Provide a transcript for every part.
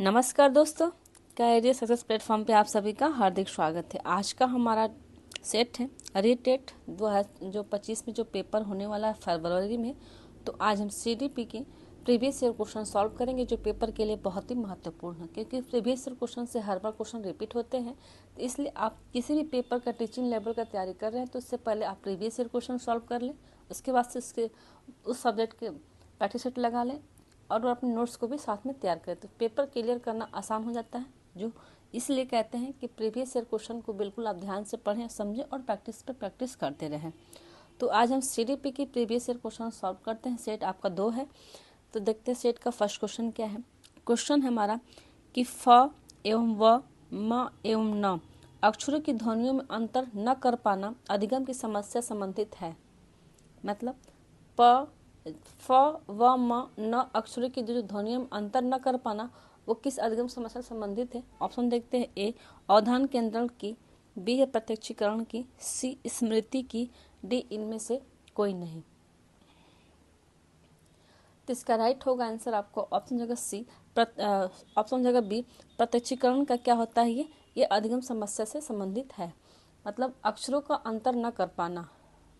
नमस्कार दोस्तों, career success platform पे आप सभी का हार्दिक स्वागत है। आज का हमारा सेट है रीटेट जो 25 में जो पेपर होने वाला है फरवरी में। तो आज हम सीडीपी के प्रीवियस ईयर क्वेश्चन सॉल्व करेंगे जो पेपर के लिए बहुत ही महत्वपूर्ण है, क्योंकि प्रीवियस ईयर क्वेश्चन से हर बार क्वेश्चन रिपीट होते हैं। तो इसलिए आप किसी भी पेपर का टीचिंग लेवल का तैयारी कर रहे हैं तो उससे पहले आप प्रीवियस ईयर क्वेश्चन सॉल्व कर लें, उसके बाद से उसके उस सब्जेक्ट के प्रैक्टिस सेट लगा लें और अपने नोट्स को भी साथ में तैयार करें, तो पेपर क्लियर करना आसान हो जाता है। जो इसलिए कहते हैं कि प्रीवियस ईयर क्वेश्चन को बिल्कुल आप ध्यान से पढ़ें, समझें और प्रैक्टिस पे प्रैक्टिस करते रहें। तो आज हम सीडीपी की प्रीवियस ईयर क्वेश्चन सॉल्व करते हैं। सेट आपका 2 है, तो देखते हैं सेट का फर्स्ट क्वेश्चन क्या है। क्वेश्चन है हमारा कि फ एवं व, म एवं न अक्षरों की ध्वनियों में अंतर न कर पाना अधिगम की समस्या संबंधित है। मतलब प फ व म न अक्षरों की जो ध्वनियों में अंतर न कर पाना वो किस अधिगम समस्या से संबंधित है। ऑप्शन देखते हैं। ए अवधान केंद्रण की, बी है प्रत्यक्षीकरण की, सी स्मृति की, डी इनमें से कोई नहीं। तो इसका राइट होगा आंसर आपको ऑप्शन जगह सी, ऑप्शन जगह बी प्रत्यक्षीकरण का क्या होता है, ये अधिगम समस्या से संबंधित है। मतलब अक्षरों का अंतर न कर पाना,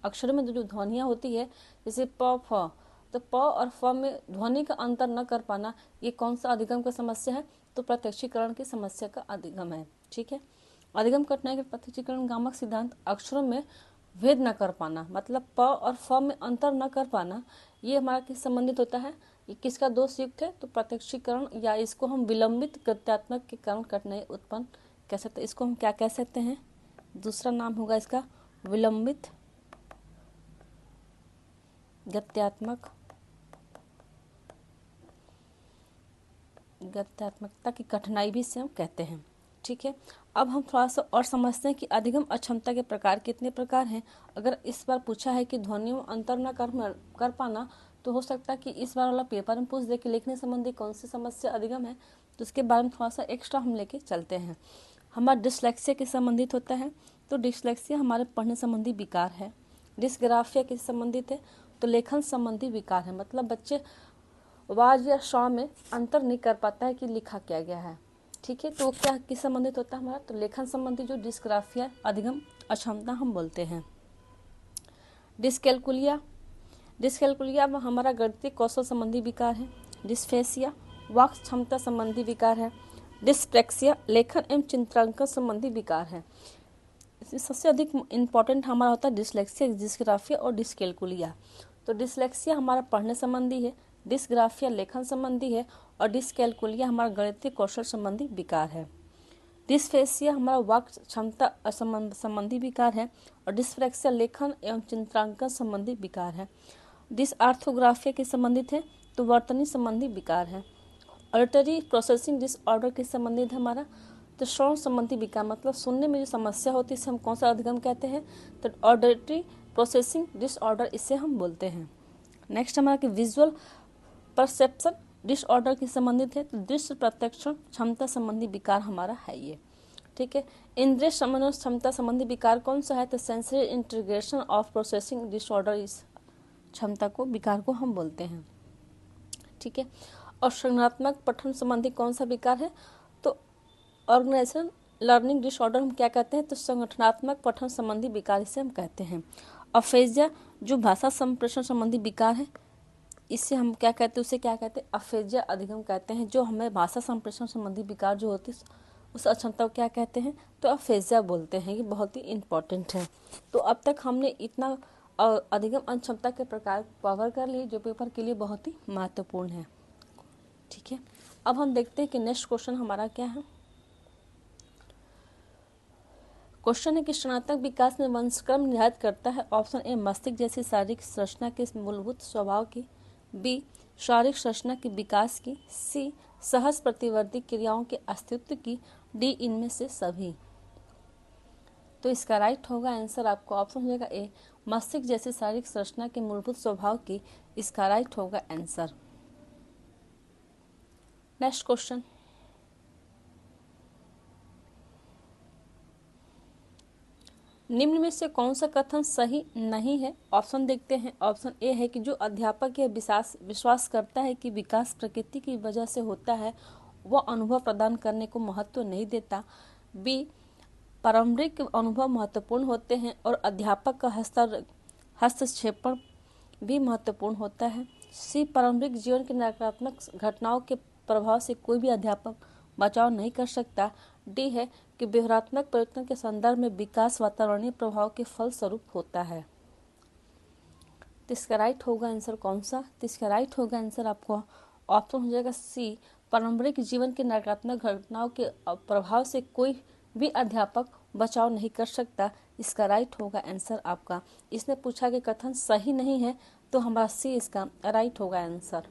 अक्षरों में जो ध्वनियाँ होती है जैसे प फ, तो प और फ में ध्वनि का अंतर न कर पाना ये कौन सा अधिगम का समस्या है, तो प्रत्यक्षीकरण की समस्या का अधिगम है। ठीक है, अधिगम कठिनाई के प्रत्यक्षीकरण गामक सिद्धांत अक्षरों में भेद न कर पाना, मतलब प और फ में अंतर न कर पाना, ये हमारा किस संबंधित होता है, ये किसका दोष युक्त है, तो प्रत्यक्षीकरण, या इसको हम विलंबित गत्यात्मक के कारण कठिनाई उत्पन्न कह सकते हैं। इसको हम क्या कह सकते हैं, दूसरा नाम होगा इसका विलंबित गत्यात्मकता की कठिनाई भी इसे हम कहते हैं। ठीक है, अब हम थोड़ा सा और समझते हैं कि अधिगम अक्षमता के प्रकार कितने प्रकार हैं। अगर इस बार पूछा है कि ध्वनियों में अंतर न कर पाना, तो हो सकता है कि इस बार वाला पेपर में पूछ दे कि लिखने संबंधी कौन सी समस्या अधिगम है, तो उसके बारे में थोड़ा सा एक्स्ट्रा हम लेके चलते हैं। हमारा डिसलेक्सिया के संबंधित होता है, तो डिसलेक्सिया हमारे पढ़ने संबंधी विकार है। डिस्ग्राफिया किस संबंधित है, तो लेखन संबंधी विकार है। मतलब बच्चे आवाज या शौ में अंतर नहीं कर पाता है कि लिखा क्या गया है। ठीक है, तो क्या किस संबंधित होता है हमारा, तो लेखन संबंधी जो डिस्ग्राफिया अधिगम अक्षमता हम बोलते हैं। डिस्कैलकुलिया में हमारा गणितीय कौशल संबंधी विकार है। डिस्फेसिया वाक क्षमता संबंधी विकार है। डिस्प्रेक्सिया लेखन एवं चित्रांकन संबंधी विकार है। इसमें सबसे अधिक इम्पॉर्टेंट हमारा होता है डिसलेक्सिया, डिस्ग्राफिया और डिस्कैलकुलिया। तो डिसलेक्सिया हमारा पढ़ने संबंधी है, डिस्ग्राफिया लेखन संबंधी है और डिस्कैलकुलिया हमारा गणितीय कौशल संबंधी विकार है। डिस्फेसिया हमारा वाक क्षमता संबंधी विकार है और डिस्प्रेक्सिया लेखन एवं चित्रांकन संबंधी विकार है। डिसआर्थोग्राफिया के संबंधित है, तो वर्तनी संबंधी विकार है। ऑडिटरी प्रोसेसिंग डिसऑर्डर के संबंधित है हमारा, तो श्रवण संबंधी विकार, मतलब सुनने में जो समस्या होती है इसे हम कौन सा अधिगम कहते हैं, तो ऑडिटरी प्रोसेसिंग डिसऑर्डर इसे हम बोलते हैं। नेक्स्ट हमारा कि विजुअल परसेप्शन डिसऑर्डर के संबंधित है, तो दृश्य प्रत्यक्षण क्षमता संबंधी विकार हमारा है ये। ठीक है, इंद्रिय समन्वय क्षमता संबंधी विकार कौन सा है, तो sensory integration of processing disorder, इस क्षमता को विकार को हम बोलते हैं। ठीक है, और संज्ञानात्मक पठन संबंधी कौन सा विकार है, तो ऑर्गेनाइजेशन लर्निंग डिसऑर्डर हम क्या कहते हैं, तो संगठनात्मक पठन संबंधी विकार इसे हम कहते हैं। अफेजिया जो भाषा संप्रेषण संबंधी विकार है, इससे हम क्या कहते हैं, उसे क्या कहते हैं, अफेजिया अधिगम कहते हैं। जो हमें भाषा संप्रेषण संबंधी विकार जो होती है उस अक्षमता को क्या कहते हैं, तो अफेजिया बोलते हैं। ये बहुत ही इम्पोर्टेंट है। तो अब तक हमने इतना अधिगम अक्षमता के प्रकार कवर कर लिए जो पेपर के लिए बहुत ही महत्वपूर्ण है। ठीक है, अब हम देखते हैं कि नेक्स्ट क्वेश्चन हमारा क्या है। क्वेश्चन है कि संज्ञानात्मक विकास में वंशक्रम निर्धारित करता है। ऑप्शन ए मस्तिष्क जैसी शारीरिक संरचना के मूलभूत स्वभाव की, बी शारीरिक संरचना के विकास की, सी सहज प्रतिवर्ती क्रियाओं के अस्तित्व की, डी इनमें से सभी। तो इसका राइट होगा आंसर आपको ऑप्शन हो जाएगा ए मस्तिष्क जैसी शारीरिक संरचना के मूलभूत स्वभाव की, इसका राइट होगा आंसर। नेक्स्ट क्वेश्चन, निम्न में से कौन सा कथन सही नहीं है। ऑप्शन देखते हैं। ऑप्शन ए है कि जो अध्यापक यह विश्वास करता है कि विकास प्रकृति की वजह से होता है वह अनुभव प्रदान करने को महत्व नहीं देता। बी, पारंपरिक अनुभव महत्वपूर्ण होते हैं और अध्यापक का हस्तक्षेपण भी महत्वपूर्ण होता है। सी, पारंपरिक जीवन की नकारात्मक घटनाओं के प्रभाव से कोई भी अध्यापक बचाव नहीं कर सकता। डी है कि व्यवहारात्मक परिवर्तन के संदर्भ में विकास वातावरणीय प्रभाव के फलस्वरूप होता है। तो इसका राइट होगा आंसर कौन सा? तो इसका राइट होगा आंसर आपको ऑप्शन हो जाएगा सी, पारंपरिक जीवन की नकारात्मक घटनाओं के प्रभाव से कोई भी अध्यापक बचाव नहीं कर सकता। इसका राइट होगा आंसर आपका। इसने पूछा कि कथन सही नहीं है, तो हमारा सी इसका राइट होगा आंसर।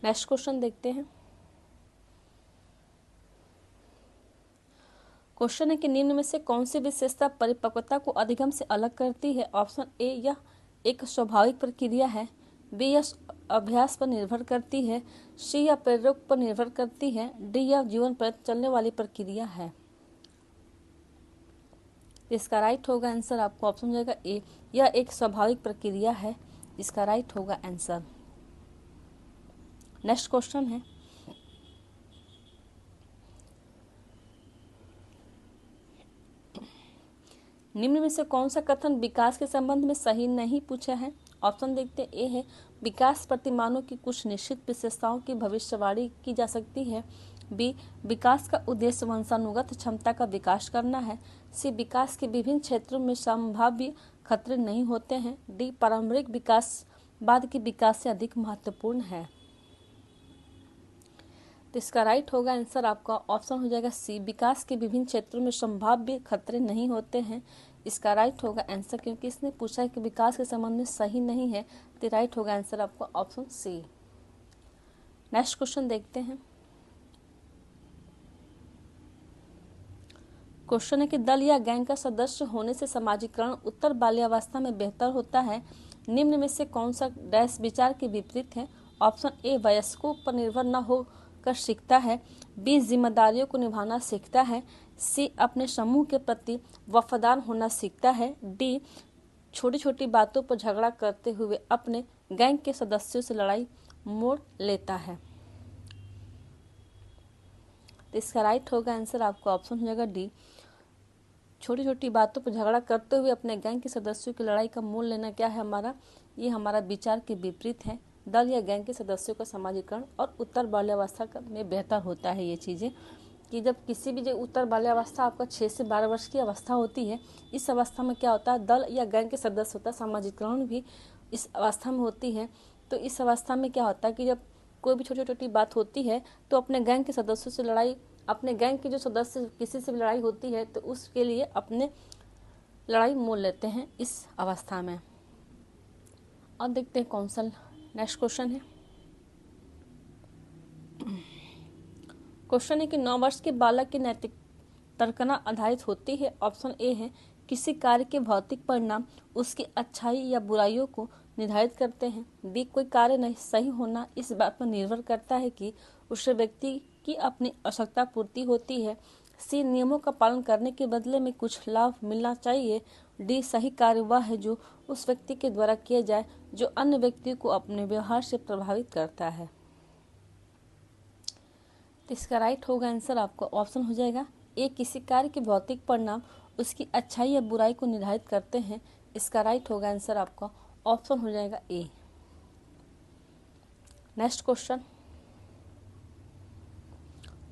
नेक्स्ट क्वेश्चन देखते हैं। क्वेश्चन है कि निम्न में से कौन सी विशेषता परिपक्वता को अधिगम से अलग करती है? ऑप्शन ए, यह एक स्वाभाविक प्रक्रिया है। बी, यह अभ्यास पर निर्भर करती है। सी, यह प्रयोग पर निर्भर करती है। डी, यह जीवन पर चलने वाली प्रक्रिया है। इसका राइट होगा आंसर आपको ऑप्शन हो जाएगा ए, यह एक स्वाभाविक प्रक्रिया है। इसका राइट होगा आंसर। नेक्स्ट क्वेश्चन है, निम्न में से कौन सा कथन विकास के संबंध में सही नहीं पूछा है? ऑप्शन देखते हैं। ए है, विकास प्रतिमानों की कुछ निश्चित विशेषताओं की भविष्यवाणी की जा सकती है। बी, विकास का उद्देश्य वंशानुगत क्षमता का विकास करना है। सी, विकास के विभिन्न क्षेत्रों में संभाव्य खतरे नहीं होते हैं। डी, पारंपरिक विकास बाद के विकास से अधिक महत्वपूर्ण है। तो इसका राइट होगा आंसर आपका ऑप्शन हो जाएगा सी, विकास के विभिन्न क्षेत्रों में संभाव्य खतरे नहीं होते हैं। इसका राइट होगा आंसर, क्योंकि इसने पूछा है कि विकास के संबंध में सही नहीं है, तो राइट होगा आंसर आपका ऑप्शन सी। नेक्स्ट क्वेश्चन देखते हैं। क्वेश्चन है कि दल या गैंग का सदस्य होने से सामाजिकरण उत्तर बाल्यावस्था में बेहतर होता है। निम्न में से कौन सा डैश विचार के विपरीत है? ऑप्शन ए, वयस्कों पर निर्भर न होकर सीखता है। बी, जिम्मेदारियों को निभाना सीखता है। सी, अपने समूह के प्रति वफादार होना सीखता है। डी, छोटी छोटी बातों पर झगड़ा करते हुए अपने गैंग के सदस्यों से लड़ाई मोड़ लेता है। तो इसका राइट होगा आंसर आपका ऑप्शन हो जाएगा डी, छोटी छोटी बातों पर झगड़ा करते हुए अपने गैंग के सदस्यों की लड़ाई का मोल लेना क्या है हमारा? ये हमारा विचार के विपरीत है। दल या गैंग के सदस्यों का समाजीकरण और उत्तर बाल्यावस्था में बेहतर होता है। ये चीज़ें कि जब किसी भी उत्तर बाल्यावस्था आपका 6 से 12 वर्ष की अवस्था होती है, इस अवस्था में क्या होता है, दल या गैंग के सदस्य होता है, समाजीकरण भी इस अवस्था में होती है। तो इस अवस्था में क्या होता है कि जब कोई भी छोटी छोटी बात होती है तो अपने गैंग के सदस्यों से लड़ाई, अपने गैंग के जो सदस्य किसी से भी लड़ाई होती है तो उसके लिए अपने लड़ाई मोल लेते हैं इस अवस्था में। अब देखते हैं कौन सा नेक्स्ट क्वेश्चन है। क्वेश्चन है कि 9 वर्ष के बालक की नैतिक तर्कना आधारित होती है। ऑप्शन ए है, किसी कार्य के भौतिक परिणाम उसकी अच्छाई या बुराइयों को निर्धारित करते हैं। बी, कोई कार्य नहीं सही होना इस बात पर निर्भर करता है कि उस व्यक्ति की अपनी आवश्यकता पूर्ति होती है। सी, नियमों का पालन करने के बदले में कुछ लाभ मिलना चाहिए। डी, सही कार्य वह है जो उस व्यक्ति के द्वारा किया जाए जो अन्य व्यक्ति को अपने व्यवहार से प्रभावित करता है। तो इसका राइट होगा आंसर आपका ऑप्शन हो जाएगा ए, किसी कार्य के भौतिक परिणाम उसकी अच्छाई या बुराई को निर्धारित करते हैं। इसका राइट होगा आंसर आपका ऑप्शन हो जाएगा ए। नेक्स्ट क्वेश्चन,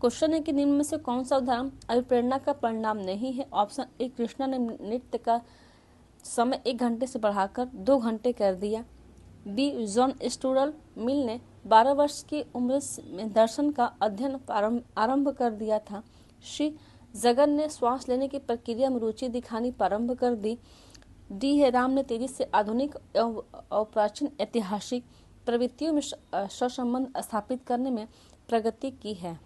क्वेश्चन है कि निम्न में से कौन सा उदाहरण अभिप्रेरणा का परिणाम नहीं है? ऑप्शन ए, कृष्णा ने नृत्य का समय 1 घंटे से बढ़ाकर 2 घंटे कर दिया। बी, जॉन स्टुअर्ट मिल ने 12 वर्ष की उम्र में दर्शन का अध्ययन आरंभ कर दिया था। सी, जगन ने श्वास लेने की प्रक्रिया में रुचि दिखानी प्रारंभ कर दी। डी है, राम ने तेजी से आधुनिक और प्राचीन ऐतिहासिक प्रवृत्तियों में सहसंबंध स्थापित करने में प्रगति की है।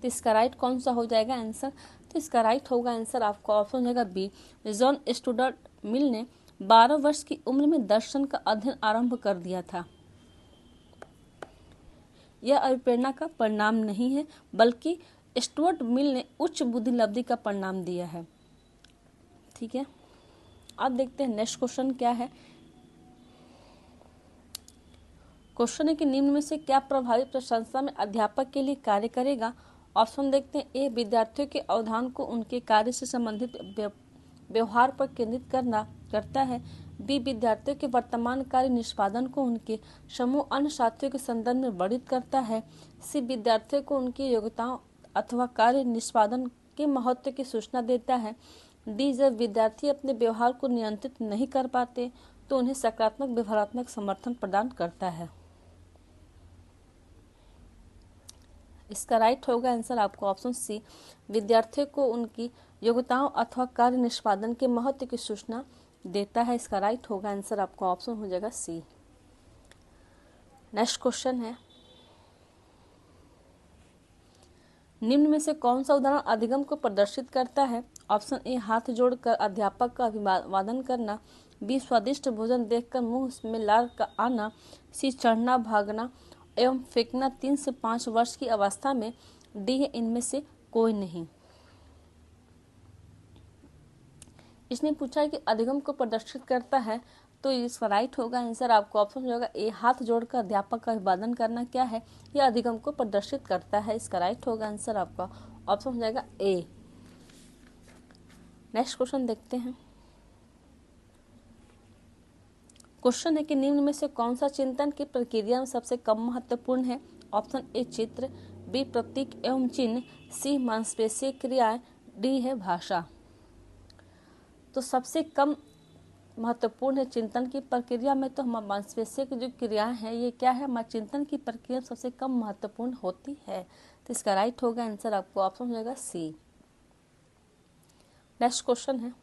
तो इसका राइट कौन सा हो जाएगा आंसर? तो इसका राइट होगा आंसर आपका ऑप्शन हो जाएगा बी, जॉन स्टुअर्ट मिल ने 12 वर्ष की उम्र में दर्शन का अध्ययन आरंभ कर दिया था। यह अभिप्रेरणा का परिणाम नहीं है, बल्कि स्टुअर्ट मिल ने उच्च बुद्धि लब्धि का परिणाम दिया है। ठीक है, अब देखते हैं नेक्स्ट क्वेश्चन क्या है। क्वेश्चन है कि निम्न में से क्या प्रभावी प्रशंसा में अध्यापक के लिए कार्य करेगा। ऑप्शन देखते हैं। ए, विद्यार्थियों के अवधान को उनके कार्य से संबंधित व्यवहार पर केंद्रित करता है। बी, विद्यार्थियों के वर्तमान कार्य निष्पादन को उनके समूह अन्य साथियों के संदर्भ में वर्णित करता है। सी, विद्यार्थियों को उनकी योग्यताओं अथवा कार्य निष्पादन के महत्व की सूचना देता है। डी, जब विद्यार्थी अपने व्यवहार को नियंत्रित नहीं कर पाते तो उन्हें सकारात्मक व्यवहारात्मक समर्थन प्रदान करता है। इसका राइट होगा आंसर आपको ऑप्शन सी, विद्यार्थियों को उनकी योग्यताओं अथवा कार्य निष्पादन के महत्व की सूचना देता है। इसका राइट होगा आंसर आपको ऑप्शन हो जाएगा सी। नेक्स्ट क्वेश्चन है, निम्न में से कौन सा उदाहरण अधिगम को प्रदर्शित करता है। ऑप्शन ए, हाथ जोड़कर अध्यापक का अभिवादन करना। बी, स्वादिष्ट भोजन देखकर मुंह में लार का आना। सी, चढ़ना भागना एवं फेंकना 3 से 5 वर्ष की अवस्था में। डी है इनमें से कोई नहीं। इसने पूछा है कि अधिगम को प्रदर्शित करता है, तो इसका राइट होगा आंसर आपको ऑप्शन हो जाएगा ए, हाथ जोड़कर अध्यापक का अभिवादन करना क्या है, यह अधिगम को प्रदर्शित करता है। इसका राइट होगा आंसर आपका ऑप्शन हो जाएगा ए। नेक्स्ट क्वेश्चन देखते हैं। क्वेश्चन है कि निम्न में से कौन सा चिंतन की प्रक्रिया में सबसे कम महत्वपूर्ण है। ऑप्शन ए, चित्र। बी, प्रतीक एवं चिन्ह। सी, मांसपेशीय क्रियाएं। डी है भाषा। तो सबसे कम महत्वपूर्ण है चिंतन की प्रक्रिया में, तो मांसपेशीय की जो क्रियाएं हैं ये क्या है, हमारे चिंतन की प्रक्रिया सबसे कम महत्वपूर्ण होती है। तो इसका राइट होगा आंसर आपको ऑप्शन हो जाएगा सी। नेक्स्ट क्वेश्चन है,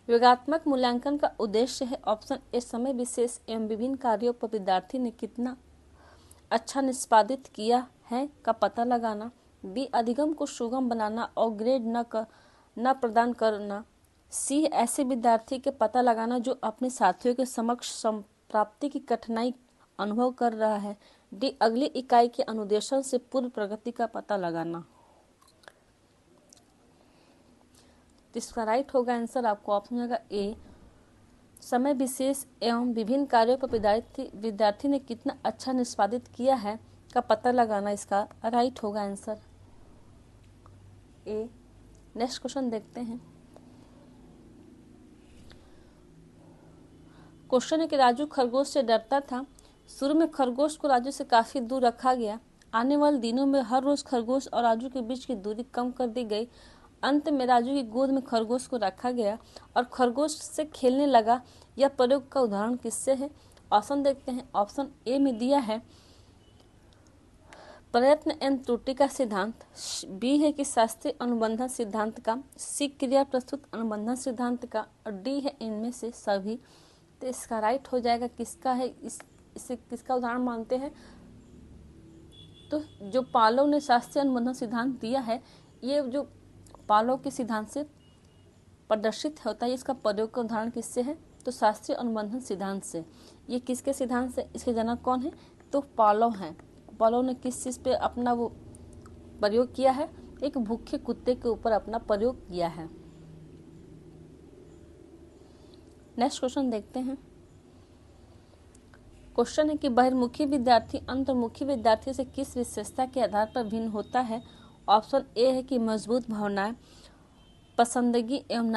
योगात्मक मूल्यांकन का उद्देश्य है। ऑप्शन ए, समय विशेष एवं विभिन्न कार्यों पर विद्यार्थी ने कितना अच्छा निष्पादित किया है का पता लगाना। बी, अधिगम को सुगम बनाना और ग्रेड न प्रदान करना। सी, ऐसे विद्यार्थी के पता लगाना जो अपने साथियों के समक्ष प्राप्ति की कठिनाई अनुभव कर रहा है। डी, अगली इकाई के अनुदेशन से पूर्व प्रगति का पता लगाना। इसका राइट होगा आंसर आपको ऑप्शन होगा ए, समय विशेष एवं विभिन्न कार्यों पर विद्यार्थी ने कितना अच्छा निष्पादित किया है का पता लगाना। इसका राइट होगा आंसर ए। नेक्स्ट क्वेश्चन देखते हैं। क्वेश्चन है कि राजू खरगोश से डरता था। शुरू में खरगोश को राजू से काफी दूर रखा गया। आने वाले दिनों में हर रोज खरगोश और राजू के बीच की दूरी कम कर दी गई। अंत में राजू की गोद में खरगोश को रखा गया और खरगोश से खेलने लगा। यह प्रयोग का उदाहरण किससे है। ऑप्शन देखते हैं। ऑप्शन ए में दिया है प्रयत्न एवं त्रुटि का सिद्धांत। बी है कि शास्त्रीय अनुबंधन सिद्धांत का। सी, क्रिया प्रस्तुत अनुबंधन सिद्धांत का। और डी है इनमें से सभी। तो इसका राइट हो जाएगा किसका है, इसे किसका उदाहरण मानते हैं। तो जो पालोव ने शास्त्रीय अनुबंधन सिद्धांत दिया है, ये जो पालोव के सिद्धांत से प्रदर्शित होता है, इसका प्रयोग का उदाहरण किससे है, तो शास्त्रीय अनुबंधन सिद्धांत से। ये किसके सिद्धांत से, इसके जनक कौन है, तो पालोव हैं। पालोव ने किस चीज़ पे अपना वो प्रयोग किया है, एक भूखे कुत्ते के ऊपर अपना प्रयोग किया है। नेक्स्ट क्वेश्चन देखते हैं। क्वेश्चन है कि बहिर्मुखी विद्यार्थी अंतर्मुखी विद्यार्थी से किस विशेषता के आधार पर भिन्न होता है। ऑप्शन ए है कि मजबूत भावनाएं, पसंदगी एवं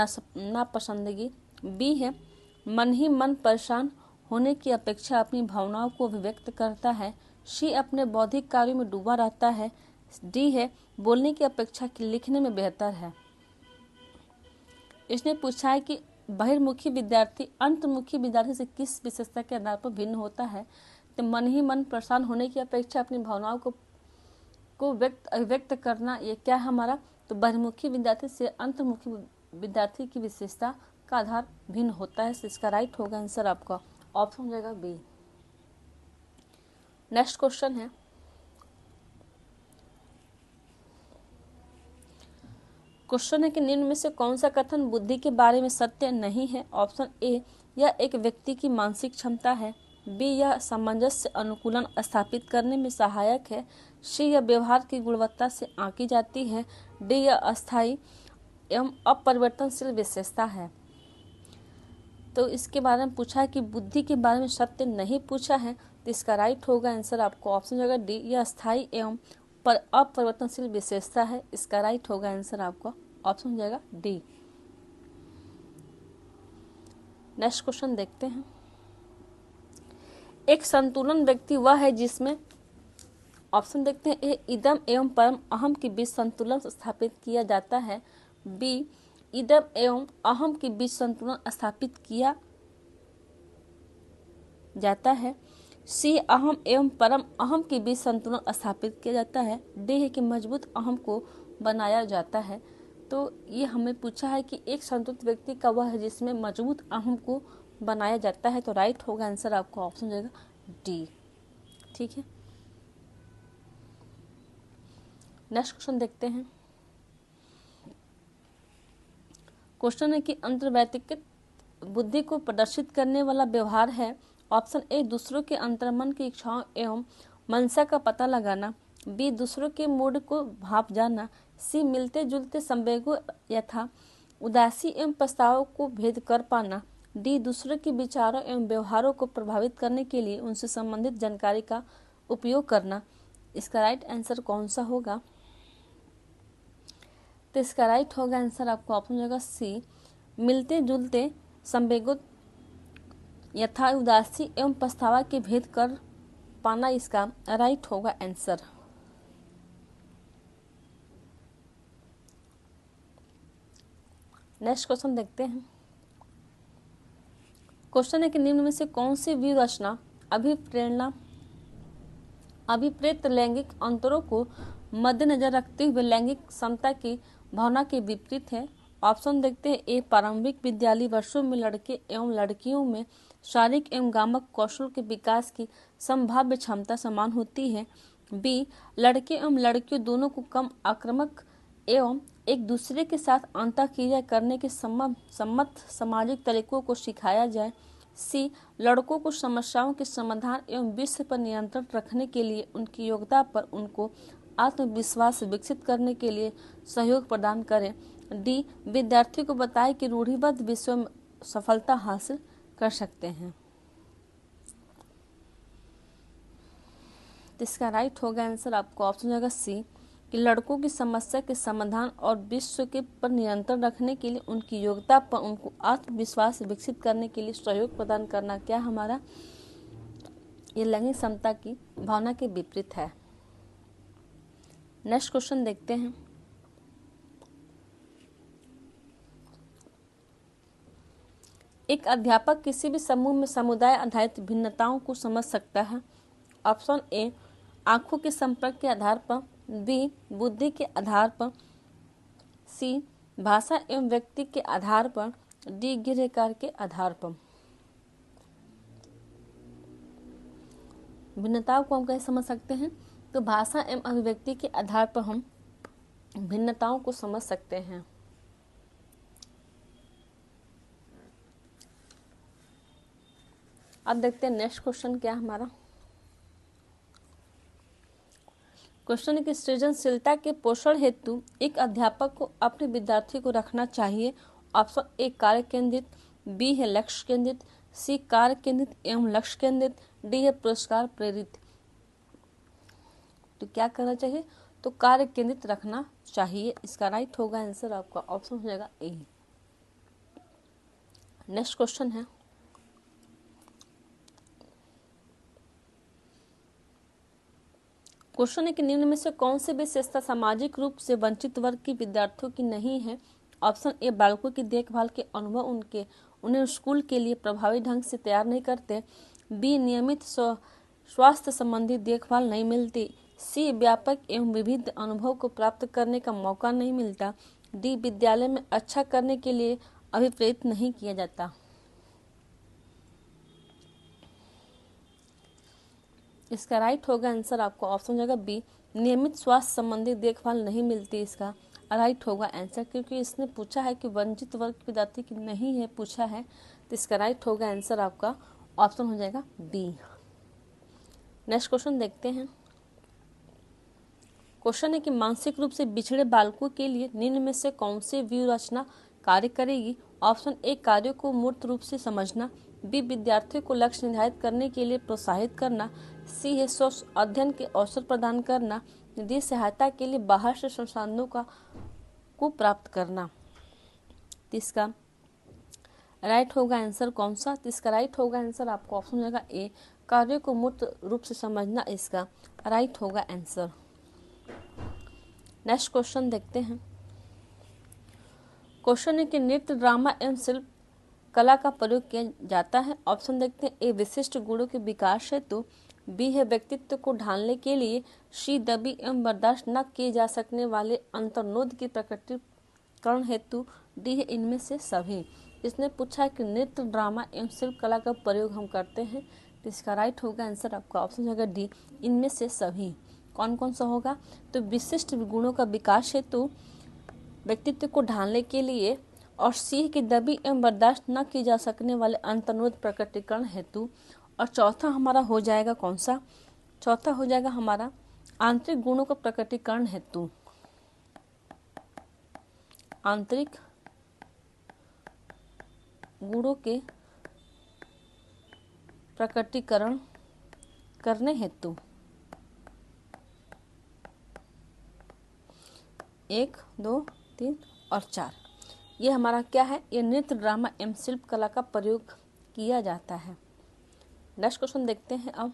नापसंदगी। बी है मन ही मन परेशान होने की अपेक्षा अपनी भावनाओं को अभिव्यक्त करता है। सी, अपने बौद्धिक कार्यों में डूबा रहता है। डी है बोलने की अपेक्षा लिखने में बेहतर है। इसने पूछा है कि बहिर्मुखी विद्यार्थी अंतर्मुखी विद्यार्थी से किस विशेषता के आधार पर भिन्न होता है। तो मन ही मन परेशान होने की अपेक्षा अपनी भावनाओं को अभिव्यक्त करना, ये क्या है हमारा, तो बहिर्मुखी विद्यार्थी से अंतर्मुखी विद्यार्थी की विशेषता का आधार भिन्न होता है। इसका राइट होगा आंसर आपका ऑप्शन हो जाएगा बी। नेक्स्ट क्वेश्चन है, क्वेश्चन है कि निम्न में से कौन सा कथन बुद्धि के बारे में सत्य नहीं है। ऑप्शन ए, यह एक व्यक्ति की मानसिक क्षमता है। बी, यह सामंजस्य अनुकूलन स्थापित करने में सहायक है। सी, यह व्यवहार की गुणवत्ता से आंकी जाती है। डी, यह अस्थायी एवं अपरिवर्तनशील विशेषता है। तो इसके बारे में पूछा है कि बुद्धि के बारे में सत्य नहीं पूछा है, तो इसका राइट होगा आंसर आपको ऑप्शन हो जाएगा डी, यह स्थायी एवं अपरिवर्तनशील विशेषता है। इसका राइट होगा आंसर आपका ऑप्शन हो जाएगा डी। नेक्स्ट क्वेश्चन देखते हैं। एक संतुलन व्यक्ति वह है जिसमें, ऑप्शन देखते हैं, ए इदम एवं परम अहम के बीच संतुलन स्थापित किया जाता है, बी इदम एवं अहम के बीच संतुलन स्थापित किया जाता है, सी अहम एवं परम अहम के बीच संतुलन स्थापित किया जाता है, डी है कि मजबूत अहम को बनाया जाता है। तो ये हमें पूछा है कि एक संतुलित व्यक्ति का वह है जिसमें मजबूत अहम को बनाया जाता है, तो राइट होगा आंसर आपको ऑप्शन हो जाएगा डी। ठीक है, नेक्स्ट क्वेश्चन देखते हैं। क्वेश्चन है कि अंतर्वैयक्तिक बुद्धि को प्रदर्शित करने वाला व्यवहार है, ऑप्शन ए दूसरों के अंतर्मन की इच्छाओं एवं मंशा का पता लगाना, बी दूसरों के मूड को भाप जाना, सी मिलते जुलते संवेगों यथा उदासी एवं पछतावों को भेद कर पाना, डी दूसरों के विचारों एवं व्यवहारों को प्रभावित करने के लिए उनसे संबंधित जानकारी का उपयोग करना। इसका राइट आंसर कौन सा होगा? तो इसका राइट होगा आंसर आपको ऑप्शन हो जाएगा सी, मिलते जुलते संवेगों यथा उदासी एवं पछतावा के भेद कर पाना, इसका राइट होगा आंसर। नेक्स्ट क्वेश्चन देखते हैं। क्वेश्चन है कि निम्न में से कौन सी व्यू रचना अभिप्रेत लैंगिक अंतरों को मद्देनजर रखते हुए लैंगिक समता की भावना के विपरीत है? ऑप्शन देखते हैं, ए प्रारंभिक विद्यालयी वर्षों में लड़के एवं लड़कियों में शारीरिक एवं गामक कौशल के विकास की संभाव्य क्षमता समान होती है, बी लड़के एवं लड़कियों दोनों को कम आक्रामक एवं एक दूसरे के साथ अंतःक्रिया करने के सम्मत सामाजिक तरीकों को सिखाया जाए, सी लड़कों को समस्याओं के समाधान एवं विश्व पर नियंत्रण रखने के लिए उनकी योग्यता पर उनको आत्मविश्वास विकसित करने के लिए सहयोग प्रदान करें, डी विद्यार्थी को बताएं कि रूढ़िबद्ध विषयों में सफलता हासिल कर सकते हैं। इसका राइट होगा आंसर आपको ऑप्शन होगा सी, कि लड़कों की समस्या के समाधान और विश्व के पर नियंत्रण रखने के लिए उनकी योग्यता पर उनको आत्मविश्वास विकसित करने के लिए सहयोग प्रदान करना क्या हमारा ये लैंगिक समता की भावना के विपरीत है। नेक्स्ट क्वेश्चन देखते हैं। एक अध्यापक किसी भी समूह में समुदाय आधारित भिन्नताओं को समझ सकता है, ऑप्शन ए आंखों के संपर्क के आधार पर, बी बुद्धि के आधार पर, सी भाषा एवं व्यक्ति के आधार पर, डी गृहकार के आधार पर। भिन्नताओं को हम कैसे समझ सकते हैं? तो भाषा एवं अभिव्यक्ति के आधार पर हम भिन्नताओं को समझ सकते हैं। अब देखते हैं नेक्स्ट क्वेश्चन क्या हमारा। क्वेश्चन है कि सृजनशीलता के पोषण हेतु एक अध्यापक को अपने विद्यार्थी को रखना चाहिए, ऑप्शन ए कार्य केंद्रित, बी है लक्ष्य केंद्रित, सी कार्य केंद्रित एवं लक्ष्य केंद्रित, डी है पुरस्कार प्रेरित। तो क्या करना चाहिए? तो कार्य केंद्रित रखना चाहिए। इसका राइट होगा आंसर आपका ऑप्शन हो जाएगा ए। नेक्स्ट क्वेश्चन है, क्वेश्चन है कि निम्न में से कौन सी विशेषता सामाजिक रूप से वंचित वर्ग के विद्यार्थियों की नहीं है? ऑप्शन ए बालकों की देखभाल के अनुभव उन्हें स्कूल के लिए प्रभावी ढंग से तैयार नहीं करते, बी नियमित स्वास्थ्य संबंधी देखभाल नहीं मिलती, सी व्यापक एवं विविध अनुभव को प्राप्त करने का मौका नहीं मिलता, डी विद्यालय में अच्छा करने के लिए अभिप्रेरित नहीं किया जाता। इसका राइट होगा आंसर आपको ऑप्शन हो जाएगा बी नियमित स्वास्थ्य संबंधी देखभाल नहीं मिलती। इसका राइट होगा आंसर, क्योंकि इसने पूछा है कि वंचित वर्ग की विद्यार्थी की नहीं है पूछा है, तो इसका राइट होगा आंसर आपका ऑप्शन हो जाएगा बी। नेक्स्ट क्वेश्चन देखते हैं। क्वेश्चन है कि मानसिक रूप से बिछड़े बालकों के लिए निम्न में से कौन सी व्यू रचना कार्य करेगी। ऑप्शन ए कार्यों को मूर्त रूप से समझना, बी विद्यार्थियों को लक्ष्य निर्धारित करने के लिए प्रोत्साहित करना, सी है स्व अध्ययन के अवसर प्रदान करना, डी सहायता के लिए बाहर से संसाधनों को प्राप्त करना। इसका राइट होगा आंसर कौन सा? इसका राइट होगा आंसर आपको ऑप्शन हो जाएगा ए, कार्यों को मूर्त रूप से समझना इसका राइट होगा आंसर। नेक्स्ट क्वेश्चन देखते हैं। क्वेश्चन है कि नृत्य, ड्रामा एवं शिल्प कला का प्रयोग किया जाता है। ऑप्शन देखते हैं। ए विशिष्ट गुणों के विकास हेतु, बी है व्यक्तित्व को ढालने के लिए, सी दबी एवं बर्दाश्त न किए जा सकने वाले अंतर्नोद की प्रकटीकरण हेतु, डी है इनमें से सभी। इसने पूछा है कि नृत्य, ड्रामा एवं शिल्प कला का प्रयोग हम करते हैं, तो इसका राइट होगा आंसर आपका ऑप्शन होगा डी, इनमें से सभी। कौन कौन सा होगा? तो विशिष्ट गुणों का विकास हेतु, व्यक्तित्व को ढालने के लिए, और सी की दबी एवं बर्दाश्त न की जा सकने वाले अंतर्नोद प्रकटीकरण हेतु, और चौथा हमारा हो जाएगा कौन सा? चौथा हो जाएगा हमारा आंतरिक गुणों का प्रकटीकरण हेतु, आंतरिक गुणों के प्रकटीकरण करने हेतु। 1, 2, 3 और 4 ये हमारा क्या है? ये नृत्य, ड्रामा एवं शिल्प कला का प्रयोग किया जाता है। नेक्स्ट क्वेश्चन देखते हैं। अब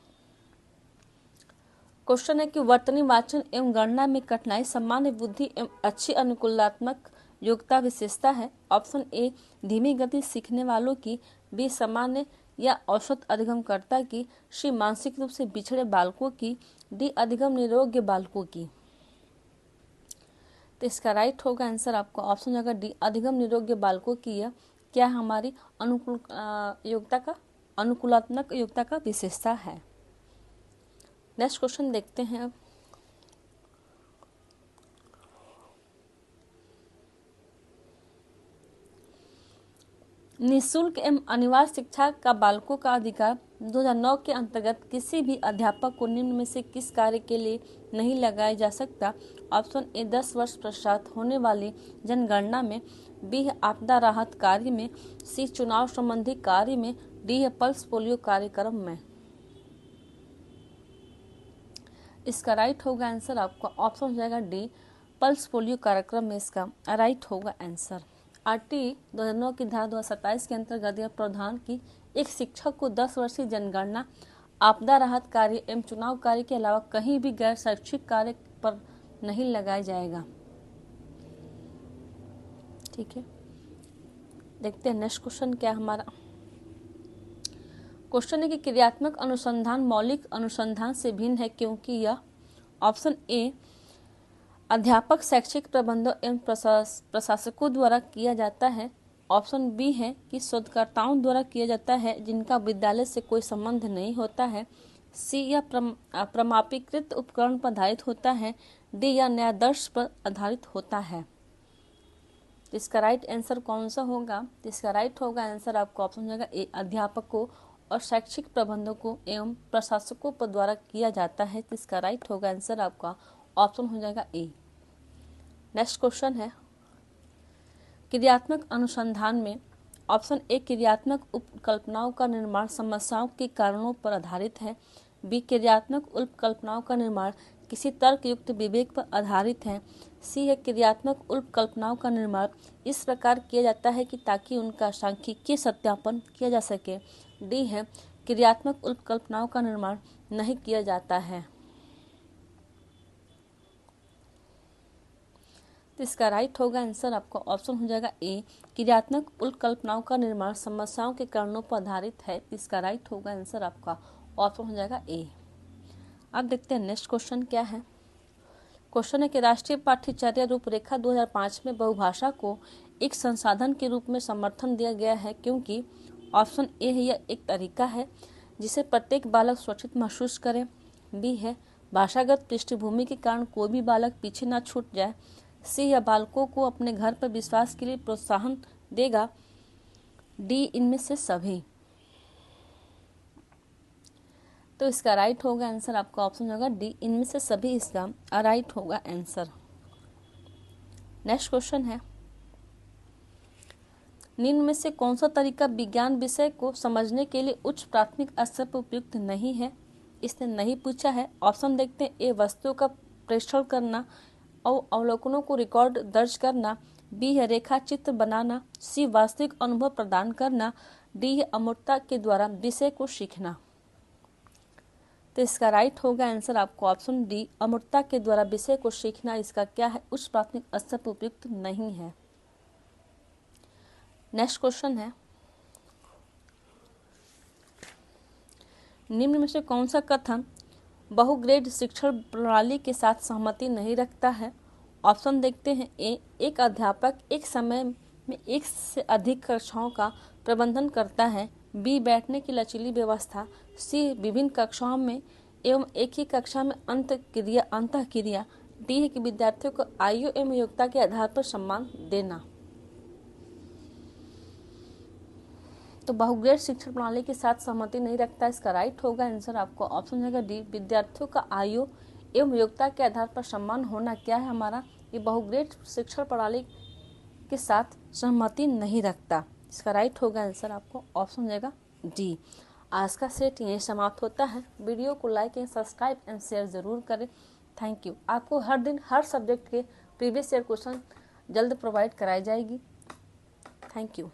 क्वेश्चन है कि वर्तनी वाचन एवं गणना में कठिनाई सामान्य बुद्धि एवं अच्छी अनुकूलनात्मक योग्यता विशेषता है। ऑप्शन ए धीमी गति सीखने वालों की, बी सामान्य या औसत अधिगमकर्ता की, सी मानसिक रूप से बिछड़े बालकों की, डी अधिगम निरोग्य बालकों की। तो इसका राइट होगा आंसर आपको ऑप्शन होगा डी, अधिगम निरोग्य बालकों की। यह क्या हमारी अनुकूलात्मक योग्यता का विशेषता है। नेक्स्ट क्वेश्चन देखते हैं। अब निःशुल्क एवं अनिवार्य शिक्षा का बालकों का अधिकार 2009 के अंतर्गत किसी भी अध्यापक को निम्न में से किस कार्य के लिए नहीं लगाया जा सकता? ऑप्शन ए 10 वर्ष पश्चात होने वाली जनगणना में, बी है आपदा राहत कार्य में, सी चुनाव संबंधी कार्य में, डी है पल्स पोलियो कार्यक्रम में। इसका राइट होगा आंसर आपका ऑप्शन हो जाएगा डी, पल्स पोलियो कार्यक्रम में इसका राइट होगा आंसर। आरटी 2009 की धारा 227 के अंतर्गत यह प्रावधान की एक शिक्षक को 10 वर्षीय जनगणना, आपदा राहत कार्य एवं चुनाव कार्य के अलावा कहीं भी गैर शैक्षिक कार्य पर नहीं लगाया जाएगा। ठीक है, देखते हैं नेक्स्ट क्वेश्चन क्या हमारा। क्वेश्चन है कि क्रियात्मक अनुसंधान मौलिक अनुसंधान से भिन्न है क्योंकि यह ऑप्शन ए अध्यापक, शैक्षिक प्रबंधकों एवं प्रशासकों द्वारा किया जाता है, ऑप्शन बी है कि शोधकर्ताओं द्वारा किया जाता है जिनका विद्यालय से कोई संबंध नहीं होता है, सी या प्रमाणीकृत उपकरण पर आधारित होता है, डी या न्यायादर्श पर आधारित होता है। इसका राइट आंसर कौन सा होगा? इसका राइट होगा आंसर आपको ऑप्शन होगा ए, अध्यापकों और शैक्षिक प्रबंधकों एवं प्रशासकों पर द्वारा किया जाता है। इसका राइट होगा आंसर आपका ऑप्शन हो जाएगा ए। नेक्स्ट क्वेश्चन है क्रियात्मक अनुसंधान में, ऑप्शन ए क्रियात्मक उपकल्पनाओं का निर्माण समस्याओं के कारणों पर आधारित है, बी क्रियात्मक उपकल्पनाओं का निर्माण किसी तर्कयुक्त विवेक पर आधारित है, सी है क्रियात्मक उपकल्पनाओं का निर्माण इस प्रकार किया जाता है कि ताकि उनका सांख्यिकीय सत्यापन किया जा सके, डी है क्रियात्मक उपकल्पनाओं का निर्माण नहीं किया जाता है। तो इसका राइट होगा आंसर आपका ऑप्शन हो जाएगा ए, क्रियात्मक उपकल्पनाओं का निर्माण समस्याओं के कारणों पर आधारित है। इसका राइट होगा आंसर आपका ऑप्शन हो जाएगा ए। अब देखते हैं नेक्स्ट क्वेश्चन क्या है। क्वेश्चन है कि राष्ट्रीय पाठ्यचर्या रूपरेखा 2005 में बहुभाषा को एक संसाधन के रूप में समर्थन दिया गया है क्योंकि ऑप्शन ए है यह एक तरीका है जिसे प्रत्येक बालक सुरक्षित महसूस करे, बी है भाषागत पृष्ठभूमि के कारण कोई भी बालक पीछे ना छूट जाए, सी या बालकों को अपने घर पर विश्वास के लिए प्रोत्साहन देगा, डी इनमें से सभी। तो इसका राइट होगा आंसर आपका ऑप्शन होगा डी, इनमें से सभी इसका राइट होगा आंसर। नेक्स्ट क्वेश्चन है निम्न में से कौन सा तरीका विज्ञान विषय को समझने के लिए उच्च प्राथमिक स्तर पर उपयुक्त नहीं है? इसने नहीं पूछा है। ऑप्शन देखते हैं। ए वस्तुओं का प्रेक्षण करना और अवलोकनों को रिकॉर्ड दर्ज करना, बी है रेखा चित्र बनाना, सी वास्तविक अनुभव प्रदान करना, डी है अमूर्तता के द्वारा विषय को सीखना। तो इसका राइट होगा आंसर आपको ऑप्शन डी, अमूर्तता के द्वारा विषय को सीखना। इसका क्या है? उच्च प्राथमिक स्तर पर उपयुक्त नहीं है। नेक्स्ट क्वेश्चन है, निम्न में से कौन सा कथन बहुग्रेड शिक्षण प्रणाली के साथ सहमति नहीं रखता है? ऑप्शन देखते हैं। ए, एक अध्यापक एक समय में एक से अधिक कक्षाओं का प्रबंधन करता है। बी, बैठने की लचीली व्यवस्था। सी, विभिन्न कक्षाओं में एवं एक ही कक्षा में अंतःक्रिया। डी है कि विद्यार्थियों को आयु एवं योग्यता के आधार पर सम्मान देना। तो बहुग्रेड शिक्षण प्रणाली के साथ सहमति नहीं रखता। इसका राइट होगा आंसर आपको ऑप्शन रहेगा डी, विद्यार्थियों का आयु एवं योग्यता के आधार पर सम्मान होना। क्या है हमारा? ये बहुग्रेड शिक्षण प्रणाली के साथ सहमति नहीं रखता। इसका राइट होगा आंसर आपको ऑप्शन रहेगा डी। आज का सेट यहीं समाप्त होता है। वीडियो को like and subscribe and share जरूर करें। Thank you. आपको हर दिन हर सब्जेक्ट के प्रीवियस ईयर क्वेश्चन जल्द प्रोवाइड कराई जाएगी। Thank you.